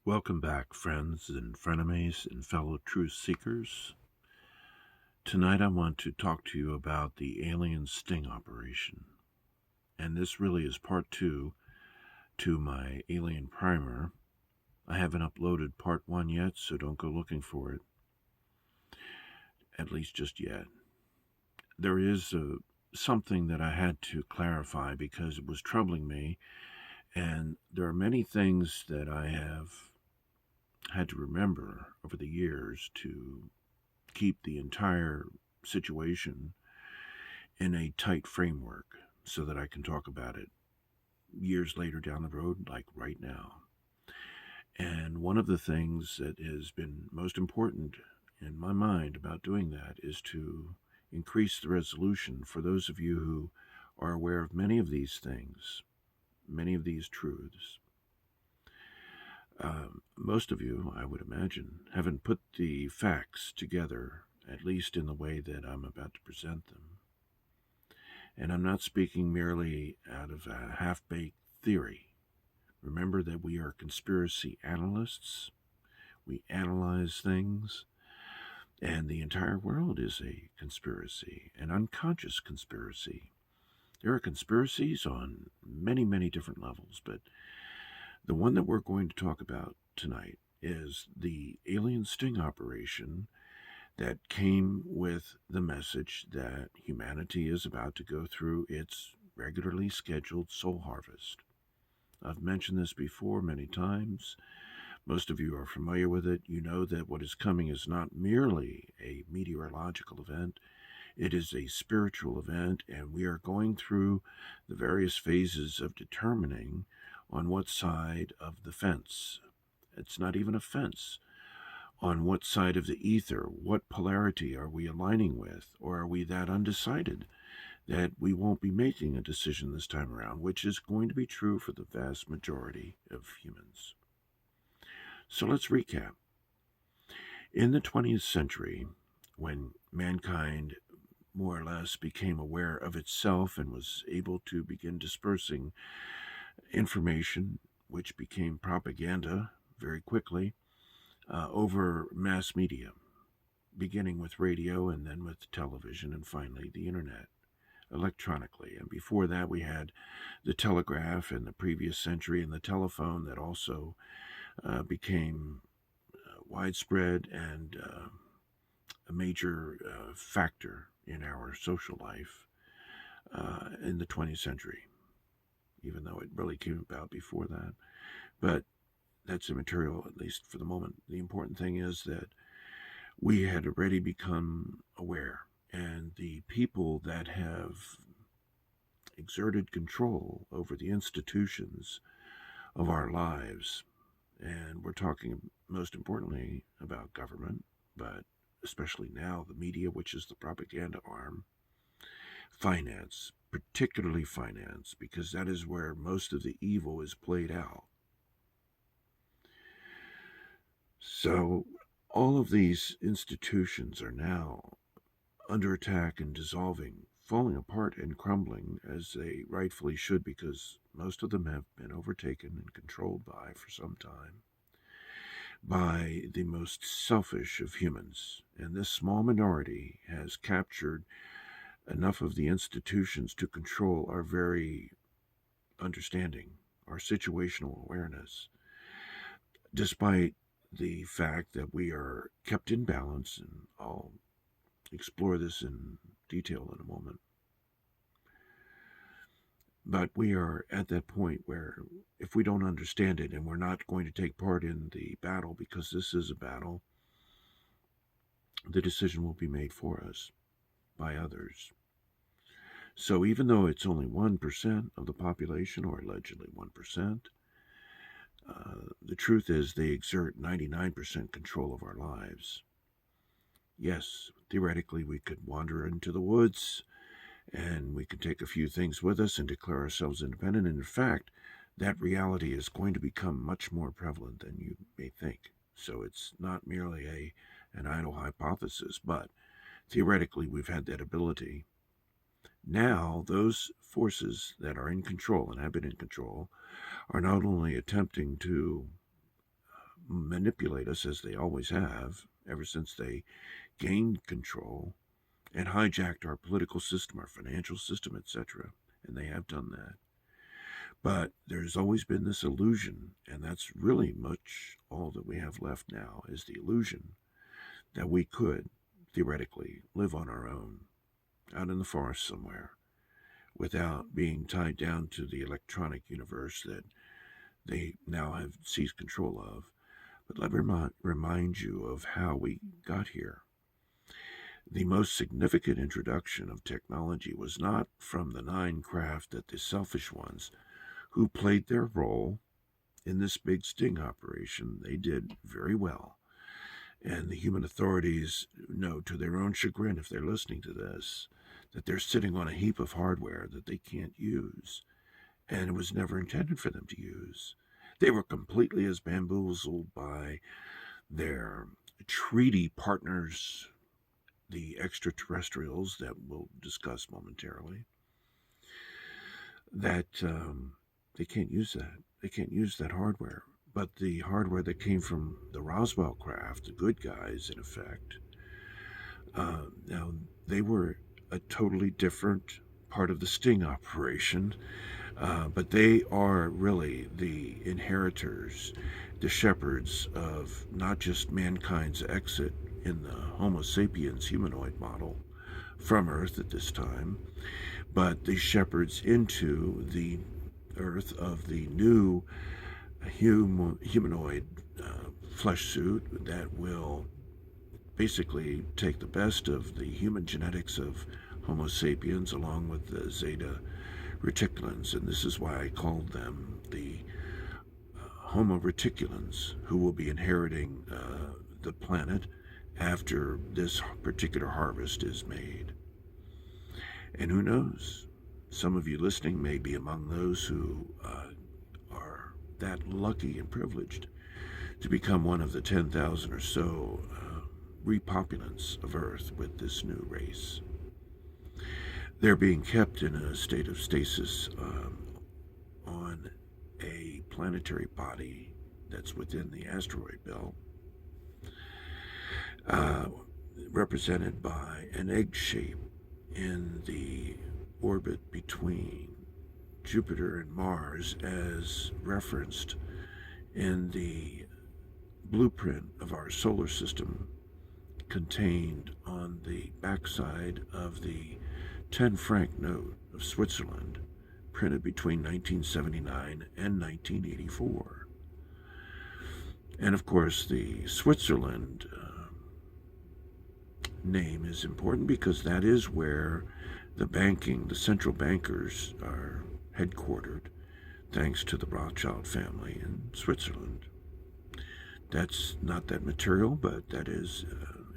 Welcome back, friends and frenemies and fellow truth seekers. Tonight I want to talk to you about the alien sting operation. And this really is part 2 to my alien primer. I haven't uploaded part 1 yet, so don't go looking for it. At least just yet. There is something that I had to clarify because it was troubling me, and there are many things that I have had to remember over the years to keep the entire situation in a tight framework so that I can talk about it years later down the road, like right now. And one of the things that has been most important in my mind about doing that is to increase the resolution for those of you who are aware of many of these things, many of these truths. Most of you, I would imagine, haven't put the facts together, at least in the way that I'm about to present them. And I'm not speaking merely out of a half-baked theory. Remember that we are conspiracy analysts. We analyze things, and the entire world is a conspiracy, an unconscious conspiracy. There are conspiracies on many, many different levels, but the one that we're going to talk about tonight is the alien sting operation that came with the message that humanity is about to go through its regularly scheduled soul harvest. I've mentioned this before many times. Most of you are familiar with it. You know that what is coming is not merely a meteorological event, it is a spiritual event, and we are going through the various phases of determining on what side of the fence. It's not even a fence. On what side of the ether, what polarity are we aligning with? Or are we that undecided that we won't be making a decision this time around, which is going to be true for the vast majority of humans. So let's recap. In the 20th century, when mankind more or less became aware of itself and was able to begin dispersing information, which became propaganda very quickly, over mass media, beginning with radio and then with television and finally the internet, electronically. And before that we had the telegraph in the previous century and the telephone that also became widespread and a major factor in our social life in the 20th century, even though it really came about before that. But that's immaterial, at least for the moment. The important thing is that we had already become aware, and the people that have exerted control over the institutions of our lives, and we're talking most importantly about government, but especially now the media, which is the propaganda arm, finance, particularly finance, because that is where most of the evil is played out. So all of these institutions are now under attack and dissolving, falling apart and crumbling as they rightfully should, because most of them have been overtaken and controlled for some time, by the most selfish of humans. And this small minority has captured enough of the institutions to control our very understanding, our situational awareness, despite the fact that we are kept in balance, and I'll explore this in detail in a moment. But we are at that point where if we don't understand it and we're not going to take part in the battle, because this is a battle, the decision will be made for us by others. So even though it's only 1% of the population, or allegedly 1%, the truth is they exert 99% control of our lives. Yes, theoretically we could wander into the woods and we could take a few things with us and declare ourselves independent. And in fact, that reality is going to become much more prevalent than you may think. So it's not merely an idle hypothesis, but theoretically we've had that ability. Now, those forces that are in control and have been in control are not only attempting to manipulate us as they always have, ever since they gained control and hijacked our political system, our financial system, etc. And they have done that. But there's always been this illusion, and that's really much all that we have left now, is the illusion that we could, theoretically, live on our own, out in the forest somewhere, without being tied down to the electronic universe that they now have seized control of. But let me remind you of how we got here. The most significant introduction of technology was not from the 9 craft that the selfish ones, who played their role in this big sting operation. They did very well. And the human authorities know to their own chagrin, if they're listening to this, that they're sitting on a heap of hardware that they can't use, and it was never intended for them to use. They were completely as bamboozled by their treaty partners, the extraterrestrials that we'll discuss momentarily, that they can't use that. They can't use that hardware. But the hardware that came from the Roswell craft, the good guys, in effect, now they were a totally different part of the sting operation, but they are really the inheritors, the shepherds of not just mankind's exit in the Homo sapiens humanoid model from Earth at this time, but the shepherds into the Earth of the new humanoid flesh suit that will basically take the best of the human genetics of Homo sapiens along with the Zeta reticulans, and this is why I called them the Homo reticulans, who will be inheriting the planet after this particular harvest is made. And who knows, some of you listening may be among those who are that lucky and privileged to become one of the 10,000 or so repopulants of Earth with this new race. They're being kept in a state of stasis on a planetary body that's within the asteroid belt, represented by an egg shape in the orbit between Jupiter and Mars, as referenced in the blueprint of our solar system contained on the backside of the 10-franc note of Switzerland, printed between 1979 and 1984. And of course, the Switzerland name is important because that is where the central bankers are headquartered, thanks to the Rothschild family in Switzerland. That's not that material, but that is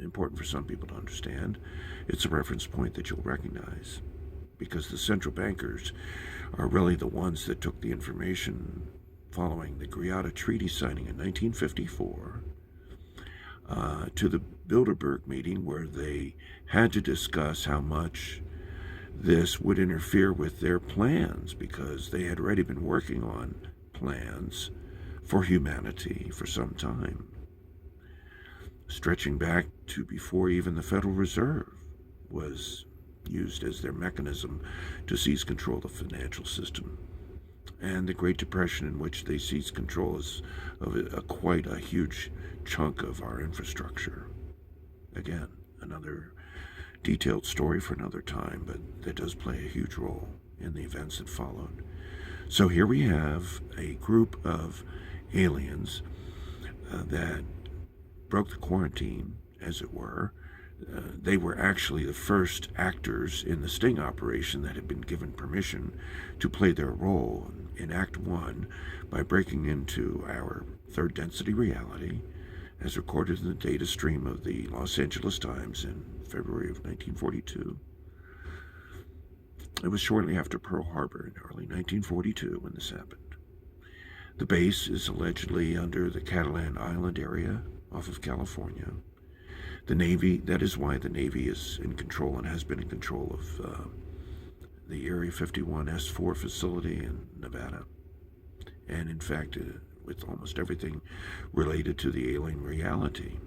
important for some people to understand. It's a reference point that you'll recognize, because the central bankers are really the ones that took the information following the Greada Treaty signing in 1954 to the Bilderberg meeting, where they had to discuss how much this would interfere with their plans, because they had already been working on plans for humanity for some time, stretching back to before even the Federal Reserve was used as their mechanism to seize control of the financial system, and the Great Depression, in which they seized control of quite a huge chunk of our infrastructure. Again, another detailed story for another time, but that does play a huge role in the events that followed. So here we have a group of aliens that broke the quarantine, as it were. They were actually the first actors in the sting operation that had been given permission to play their role in Act 1 by breaking into our third density reality, as recorded in the data stream of the Los Angeles Times in February of 1942. It was shortly after Pearl Harbor in early 1942 when this happened. The base is allegedly under the Catalan Island area off of California. The Navy, that is why the Navy is in control and has been in control of the Area 51 S4 facility in Nevada. And in fact, with almost everything related to the alien reality.